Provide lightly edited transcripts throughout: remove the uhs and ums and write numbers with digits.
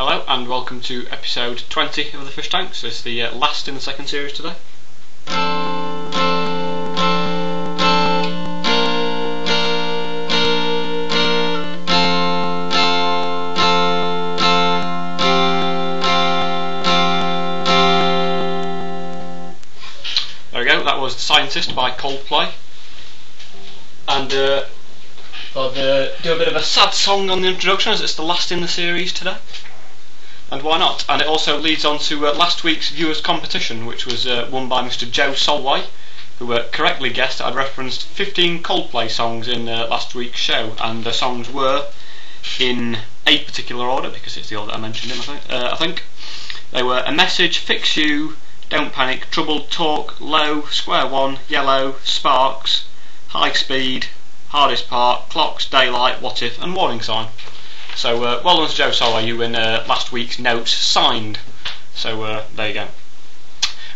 Hello and welcome to episode 20 of the Fish-Tank. So it's the last in the second series today. There we go, that was The Scientist by Coldplay. And I'll do a bit of a sad song on the introduction as it's the last in the series today. And why not? And it also leads on to last week's viewers' competition, which was won by Mr. Joe Solway, who correctly guessed I'd referenced 15 Coldplay songs in last week's show, and the songs were in a particular order, because it's the order I mentioned in, I think. They were A Message, Fix You, Don't Panic, Troubled Talk, Low, Square One, Yellow, Sparks, High Speed, Hardest Part, Clocks, Daylight, What If, and Warning Sign. So well done to Joe Solway, you win last week's notes signed. So there you go.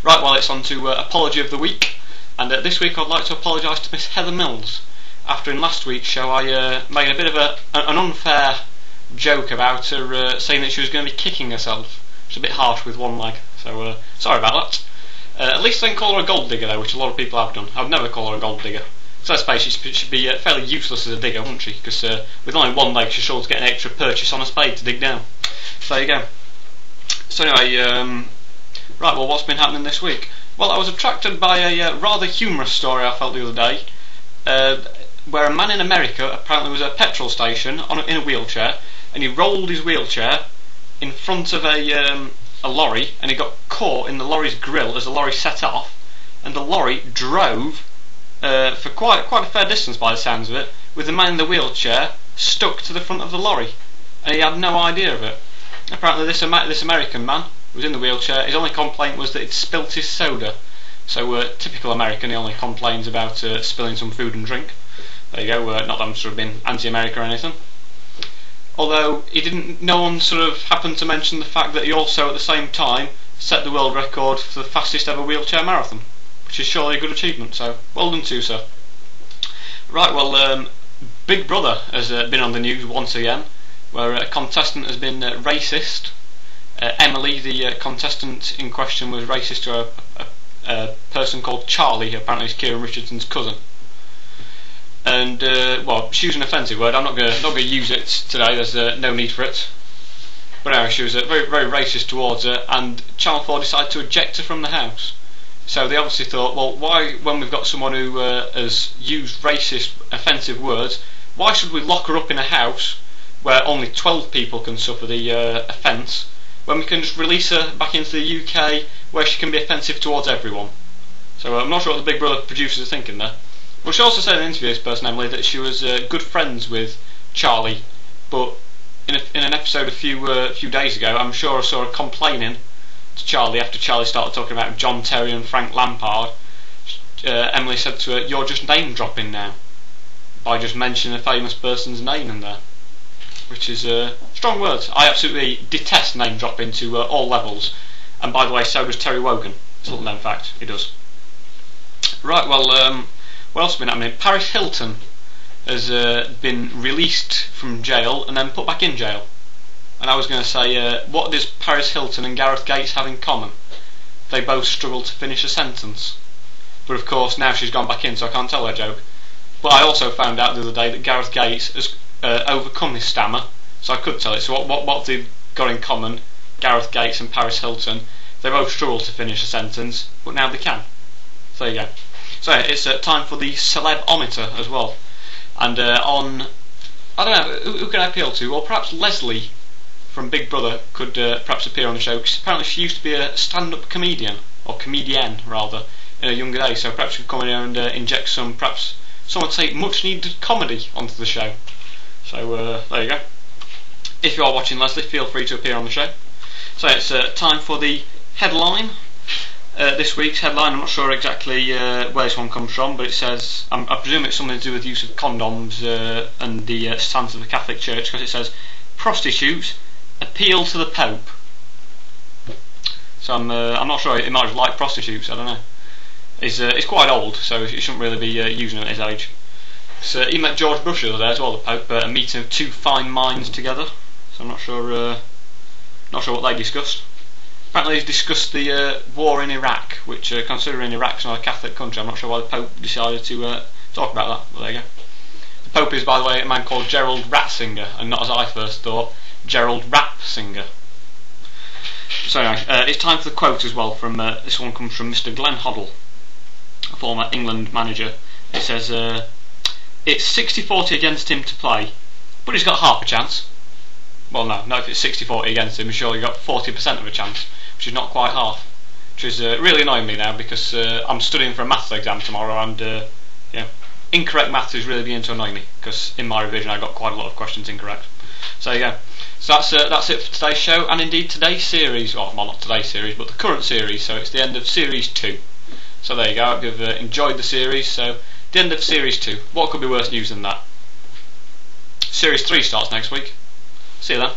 Right, well, it's on to Apology of the Week, and this week I'd like to apologise to Miss Heather Mills. After in last week's show I made a bit of an unfair joke about her saying that she was going to be kicking herself. It's a bit harsh with one leg, so sorry about that. At least I didn't call her a gold digger though, which a lot of people have done. I'd never call her a gold digger. So I suppose she should be fairly useless as a digger, wouldn't she? Because with only one leg she's sure to get an extra purchase on a spade to dig down. So there you go. So anyway, right, well, what's been happening this week? Well, I was attracted by a rather humorous story I felt the other day, where a man in America apparently was at a petrol station in a wheelchair, and he rolled his wheelchair in front of a lorry, and he got caught in the lorry's grill as the lorry set off, and the lorry drove for quite a fair distance by the sounds of it, with the man in the wheelchair stuck to the front of the lorry, and he had no idea of it. Apparently this American man who was in the wheelchair, his only complaint was that he'd spilt his soda. So typical American, he only complains about spilling some food and drink. There you go, not that I'm sort of being anti-America or anything. Although no one sort of happened to mention the fact that he also at the same time set the world record for the fastest ever wheelchair marathon, which is surely a good achievement, so well done to you, sir. Right, well, Big Brother has been on the news once again, where a contestant has been racist. Emily, the contestant in question, was racist to a person called Charlie, who apparently is Kieran Richardson's cousin. And, well, she used an offensive word. I'm not going to use it today, there's no need for it. But anyway, she was very, very racist towards her, and Channel 4 decided to eject her from the house. So they obviously thought, well, why, when we've got someone who has used racist, offensive words, why should we lock her up in a house where only 12 people can suffer the offence, when we can just release her back into the UK where she can be offensive towards everyone? So I'm not sure what the Big Brother producers are thinking there. Well, she also said in an interview, this person Emily, that she was good friends with Charlie, but in an episode a few days ago, I'm sure I saw her complaining to Charlie after Charlie started talking about John Terry and Frank Lampard. Emily said to her, "You're just name dropping now," by just mentioning a famous person's name in there, which is strong words. I absolutely detest name dropping to all levels, and by the way, so does Terry Wogan. It's a little known fact, he does. Right, well, what else has been happening? Paris Hilton has been released from jail and then put back in jail. And I was going to say, what does Paris Hilton and Gareth Gates have in common? They both struggled to finish a sentence. But of course, now she's gone back in, so I can't tell that joke. But I also found out the other day that Gareth Gates has overcome his stammer, so I could tell it. So what they've got in common, Gareth Gates and Paris Hilton, they both struggled to finish a sentence, but now they can. So there you go. So it's time for the Celeb-ometer as well. And I don't know, who can I appeal to? Or perhaps Leslie from Big Brother could perhaps appear on the show, because apparently she used to be a stand-up comedian, or comedienne rather, in her younger days, so perhaps she could come in here and inject some, perhaps some would say, much-needed comedy onto the show. So there you go. If you are watching Leslie, feel free to appear on the show. So it's time for the headline. This week's headline, I'm not sure exactly where this one comes from, but it says, I presume it's something to do with use of condoms and the stance of the Catholic Church, because it says, prostitutes appeal to the Pope. So I'm not sure, it might just like prostitutes, I don't know. It's quite old, so he shouldn't really be using it at his age. So he met George Bush the other day as well, the Pope, a meeting of two fine minds together, so I'm not sure Not sure what they discussed. Apparently they discussed the war in Iraq, which considering Iraq's not a Catholic country, I'm not sure why the Pope decided to talk about that. Well, there you go. The Pope is, by the way, a man called Gerald Ratzinger, and not as I first thought, Gerald Rapsinger. So anyway, it's time for the quote as well. From this one comes from Mr. Glenn Hoddle, a former England manager. It says, it's 60-40 against him to play, but he's got half a chance. Well, no, if it's 60-40 against him, he's surely got 40% of a chance, which is not quite half. Which is really annoying me now, because I'm studying for a maths exam tomorrow, and incorrect maths is really beginning to annoy me, because in my revision I got quite a lot of questions incorrect. So there you go. So that's it for today's show, and indeed today's series. Well, not today's series, but the current series. So it's the end of series 2. So there you go. I hope you've enjoyed the series. So the end of series 2. What could be worse news than that? Series 3 starts next week. See you then.